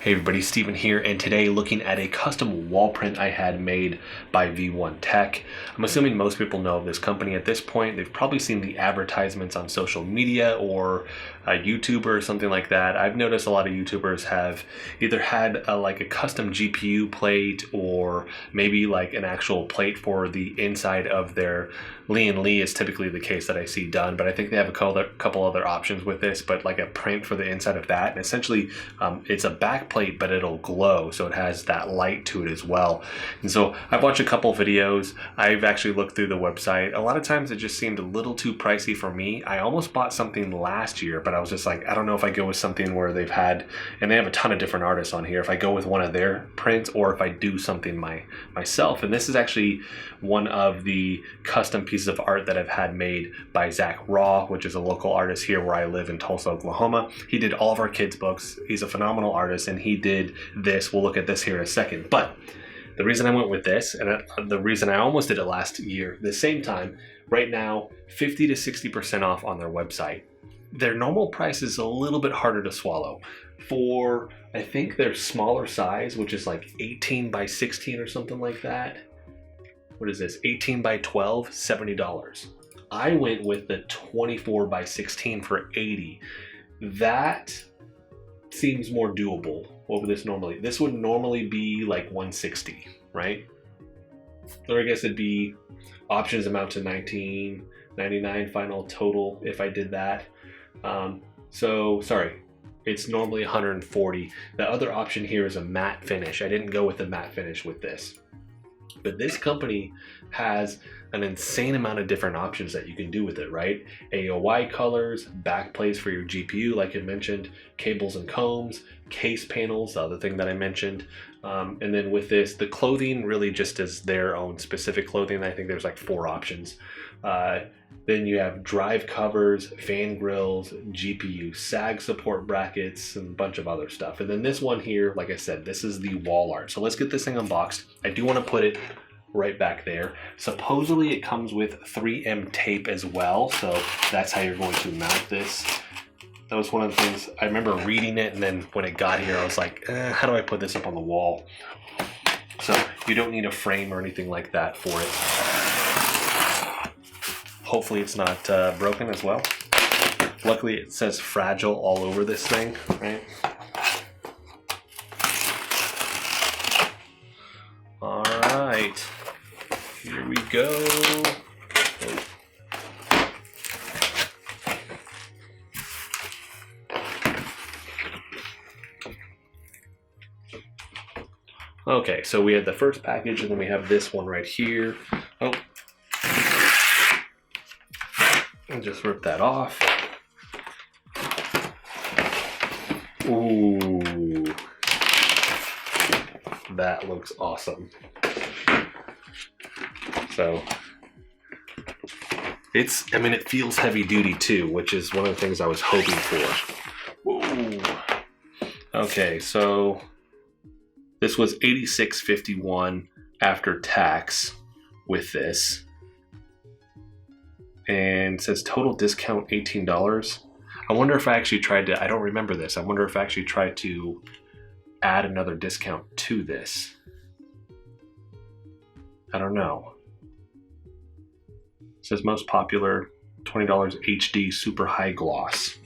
Hey everybody, Steven here, and today looking at a custom wall print I had made by V1 Tech. I'm assuming most people know of this company at this point. They've probably seen the advertisements on social media or a YouTuber or something like that. I've noticed a lot of YouTubers have either had like a custom GPU plate or maybe like an actual plate for the inside of their Lee & Lee is typically the case that I see done, but I think they have a couple other options with this, but like a print for the inside of that. And essentially it's a back plate, but it'll glow, so it has that light to it as well. And so I've watched a couple videos. I've actually looked through the website. A lot of times it just seemed a little too pricey for me. I almost bought something last year, but I was just like, I don't know if I go with something where they've had, and they have a ton of different artists on here, if I go with one of their prints or if I do something myself. And this is actually one of the custom pieces of art that I've had made by Zach Raw, which is a local artist here where I live in Tulsa, Oklahoma. He did all of our kids' books. He's a phenomenal artist, and he did this. We'll look at this here in a second. But the reason I went with this, and the reason I almost did it last year, the same time, right now, 50 to 60% off on their website. Their normal price is a little bit harder to swallow. For, I think their smaller size, which is like 18 by 16 or something like that. What is this? 18 by 12, $70. I went with the 24 by 16 for $80. That seems more doable. What would this normally? This would normally be like $160, right? Or I guess it'd be options amount to $19.99 final total if I did that. So sorry, it's normally $140. The other option here is a matte finish. I didn't go with the matte finish with this. But this company has an insane amount of different options that you can do with it, right? AOI colors, back plates for your GPU, like I mentioned, cables and combs, case panels, the other thing that I mentioned. And then with this, the clothing really just is their own specific clothing. I think there's like 4 options. Then you have drive covers, fan grills, GPU sag support brackets, and a bunch of other stuff. And then this one here, like I said, this is the wall art. So let's get this thing unboxed. I do want to put it right back there. Supposedly it comes with 3M tape as well. So that's how you're going to mount this. That was one of the things, I remember reading it, and then when it got here, I was like, how do I put this up on the wall? So you don't need a frame or anything like that for it. Hopefully it's not broken as well. Luckily it says fragile all over this thing, right? All right, here we go. Okay, so we had the first package, and then we have this one right here. Oh. And just rip that off. Ooh, that looks awesome. So it feels heavy duty too, which is one of the things I was hoping for. Ooh. Okay, so this was $86.51 after tax with this. And it says total discount $18. I wonder if I actually tried to, I don't remember this. I wonder if I actually tried to add another discount to this. I don't know. It says most popular, $20 HD super high gloss.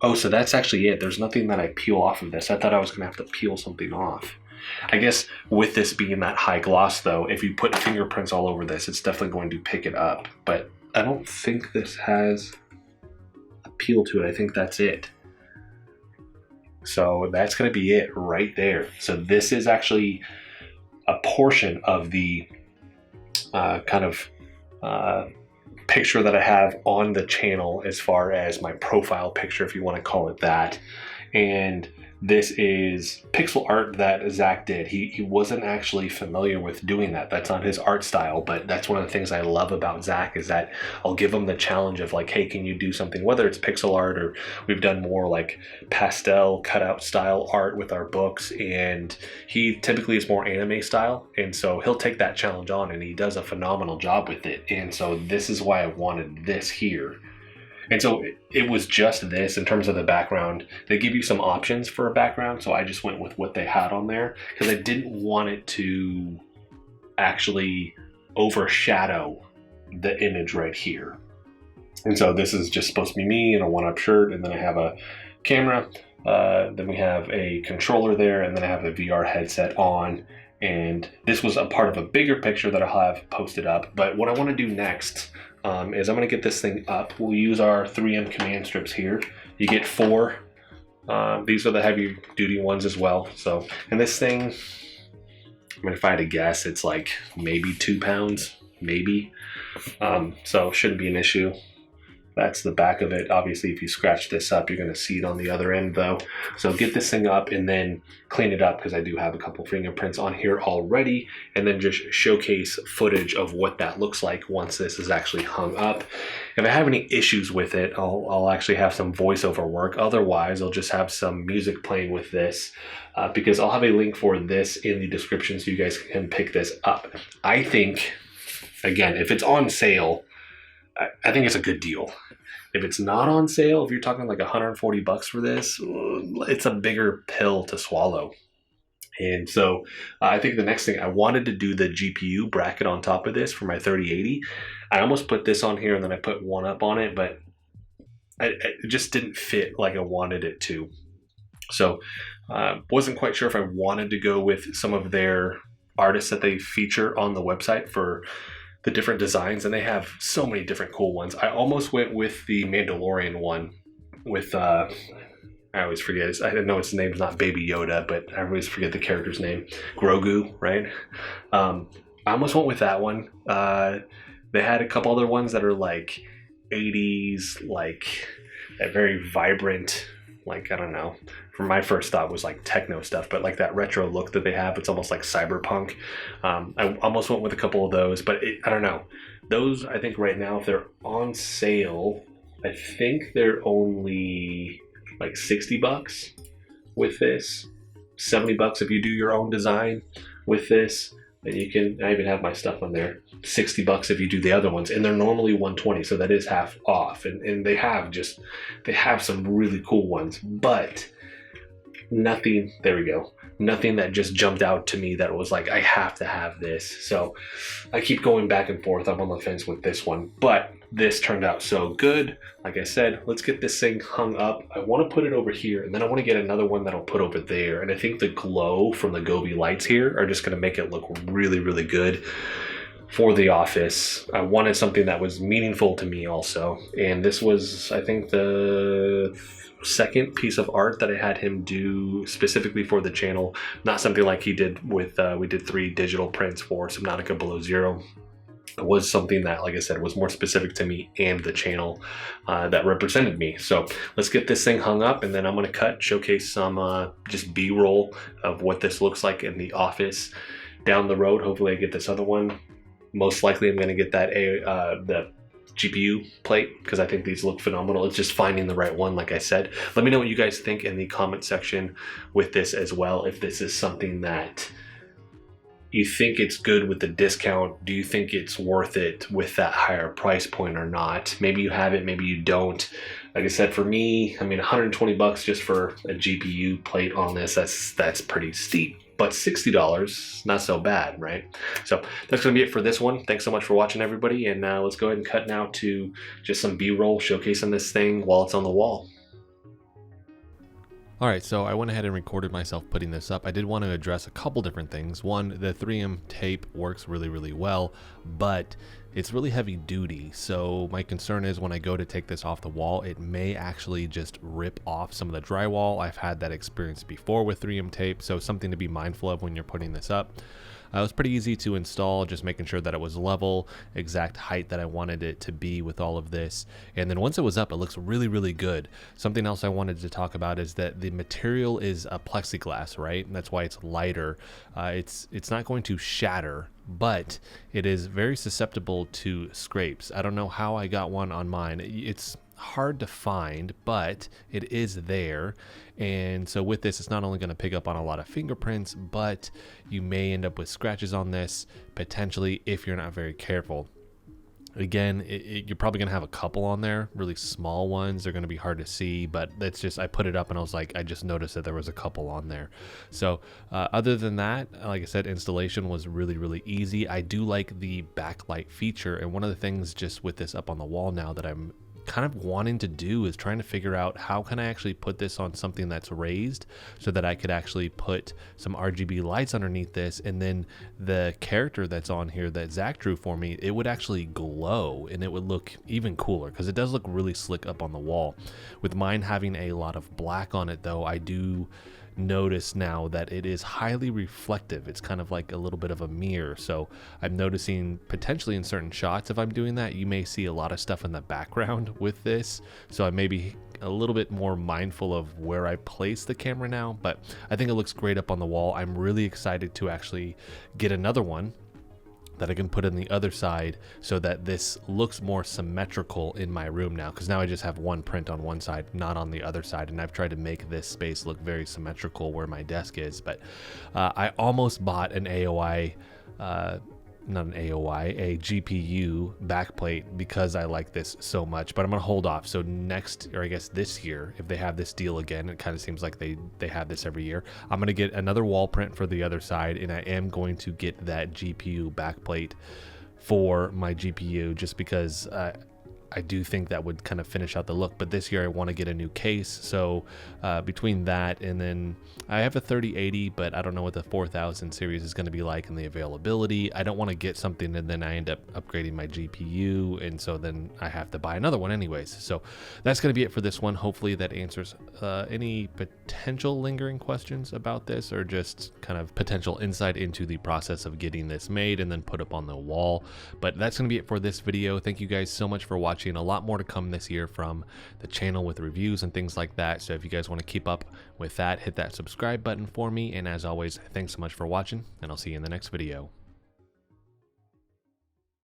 Oh, so that's actually it. There's nothing that I peel off of this. I thought I was gonna have to peel something off. I guess with this being that high gloss though, if you put fingerprints all over this, it's definitely going to pick it up. But I don't think this has a peel to it. I think that's it. So that's going to be it right there. So this is actually a portion of the picture that I have on the channel as far as my profile picture, if you want to call it that. And this is pixel art that Zach did. He wasn't actually familiar with doing that. That's not his art style, but that's one of the things I love about Zach is that I'll give him the challenge of like, hey, can you do something, whether it's pixel art or we've done more like pastel cutout style art with our books, and he typically is more anime style, and so he'll take that challenge on and he does a phenomenal job with it. And so this is why I wanted this here. And so it was just this in terms of the background. They give you some options for a background, so I just went with what they had on there because I didn't want it to actually overshadow the image right here. And so this is just supposed to be me in a one-up shirt, and then I have a camera, then we have a controller there, and then I have a VR headset on. And this was a part of a bigger picture that I'll have posted up. But what I want to do next is I'm going to get this thing up. We'll use our 3M command strips here. You get 4. These are the heavy duty ones as well. So, and this thing, I mean, if I had to guess, it's like maybe 2 pounds, maybe. So shouldn't be an issue. That's the back of it. Obviously, if you scratch this up, you're going to see it on the other end though. So get this thing up and then clean it up, because I do have a couple fingerprints on here already, and then just showcase footage of what that looks like once this is actually hung up. If I have any issues with it, I'll actually have some voiceover work. Otherwise, I'll just have some music playing with this, because I'll have a link for this in the description so you guys can pick this up. I think, again, if it's on sale, I think it's a good deal. If it's not on sale, if you're talking like $140 for this, it's a bigger pill to swallow. And so I think the next thing, I wanted to do the GPU bracket on top of this for my 3080. I almost put this on here and then I put one up on it, but it just didn't fit like I wanted it to. So wasn't quite sure if I wanted to go with some of their artists that they feature on the website for the different designs, and they have so many different cool ones. I almost went with the Mandalorian one with I always forget I know its name's not Baby Yoda, but I always forget the character's name. Grogu, right? I almost went with that one. They had a couple other ones that are like 80s, like that very vibrant, like, I don't know, for my first thought was like techno stuff, but like that retro look that they have, it's almost like cyberpunk. I almost went with a couple of those, but I don't know. Those, I think right now, if they're on sale, I think they're only like $60 with this, $70 if you do your own design with this. And you can, I even have my stuff on there, $60 if you do the other ones, and they're normally $120, so that is half off. And they have some really cool ones, but nothing, there we go, nothing that just jumped out to me that was like, I have to have this. So I keep going back and forth. I'm on the fence with this one, but this turned out so good. Like I said, let's get this thing hung up. I want to put it over here, and then I want to get another one that I'll put over there. And I think the glow from the Gobi lights here are just going to make it look really, really good for the office. I wanted something that was meaningful to me also. And this was, I think, the second piece of art that I had him do specifically for the channel. Not something like he did with, we did 3 digital prints for Subnautica Below Zero. It was something that, like I said, was more specific to me and the channel that represented me. So let's get this thing hung up, and then I'm going to showcase some just B-roll of what this looks like in the office down the road. Hopefully I get this other one. Most likely I'm going to get that the GPU plate, because I think these look phenomenal. It's just finding the right one, like I said. Let me know what you guys think in the comment section with this as well. If this is something that you think it's good with the discount, do you think it's worth it with that higher price point or not? Maybe you have it, maybe you don't. Like I said, for me, I mean, $120 just for a GPU plate on this, that's pretty steep. But $60, not so bad, right? So that's gonna be it for this one. Thanks so much for watching, everybody. And let's go ahead and cut now to just some B-roll showcasing this thing while it's on the wall. All right, so I went ahead and recorded myself putting this up. I did want to address a couple different things. One, the 3M tape works really, really well, but it's really heavy duty. So my concern is when I go to take this off the wall, it may actually just rip off some of the drywall. I've had that experience before with 3M tape, so something to be mindful of when you're putting this up. It was pretty easy to install, just making sure that it was level, exact height that I wanted it to be with all of this. And then once it was up, it looks really, really good. Something else I wanted to talk about is that the material is a plexiglass, right? And that's why it's lighter. It's not going to shatter, but it is very susceptible to scrapes. I don't know how I got one on mine. It's hard to find, but it is there. And so with this, it's not only going to pick up on a lot of fingerprints, but you may end up with scratches on this potentially if you're not very careful. Again, you're probably gonna have a couple on there, really small ones. They're gonna be hard to see, but that's just, I put it up and I was like, I just noticed that there was a couple on there. So other than that, like I said, installation was really, really easy. I do like the backlight feature, and one of the things just with this up on the wall now that I'm kind of wanting to do is trying to figure out how can I actually put this on something that's raised so that I could actually put some RGB lights underneath this, and then the character that's on here that Zach drew for me, it would actually glow and it would look even cooler, because it does look really slick up on the wall. With mine having a lot of black on it though, I do notice now that it is highly reflective. It's kind of like a little bit of a mirror. So I'm noticing potentially in certain shots, if I'm doing that, you may see a lot of stuff in the background with this. So I may be a little bit more mindful of where I place the camera now, but I think it looks great up on the wall. I'm really excited to actually get another one that I can put in the other side so that this looks more symmetrical in my room now, because now I just have one print on one side, not on the other side, and I've tried to make this space look very symmetrical where my desk is. But I almost bought an AOI, not an AOI, a GPU backplate because I like this so much, but I'm gonna hold off. So next, or I guess this year, if they have this deal again, it kind of seems like they have this every year, I'm gonna get another wall print for the other side, and I am going to get that GPU backplate for my GPU just because I do think that would kind of finish out the look. But this year I want to get a new case, so between that and then I have a 3080, but I don't know what the 4000 series is going to be like and the availability. I don't want to get something and then I end up upgrading my GPU, and so then I have to buy another one anyways. So that's going to be it for this one. Hopefully that answers any potential lingering questions about this, or just kind of potential insight into the process of getting this made and then put up on the wall. But that's going to be it for this video. Thank you guys so much for watching. A lot more to come this year from the channel with reviews and things like that. So if you guys want to keep up with that, hit that subscribe button for me. And as always, thanks so much for watching, and I'll see you in the next video.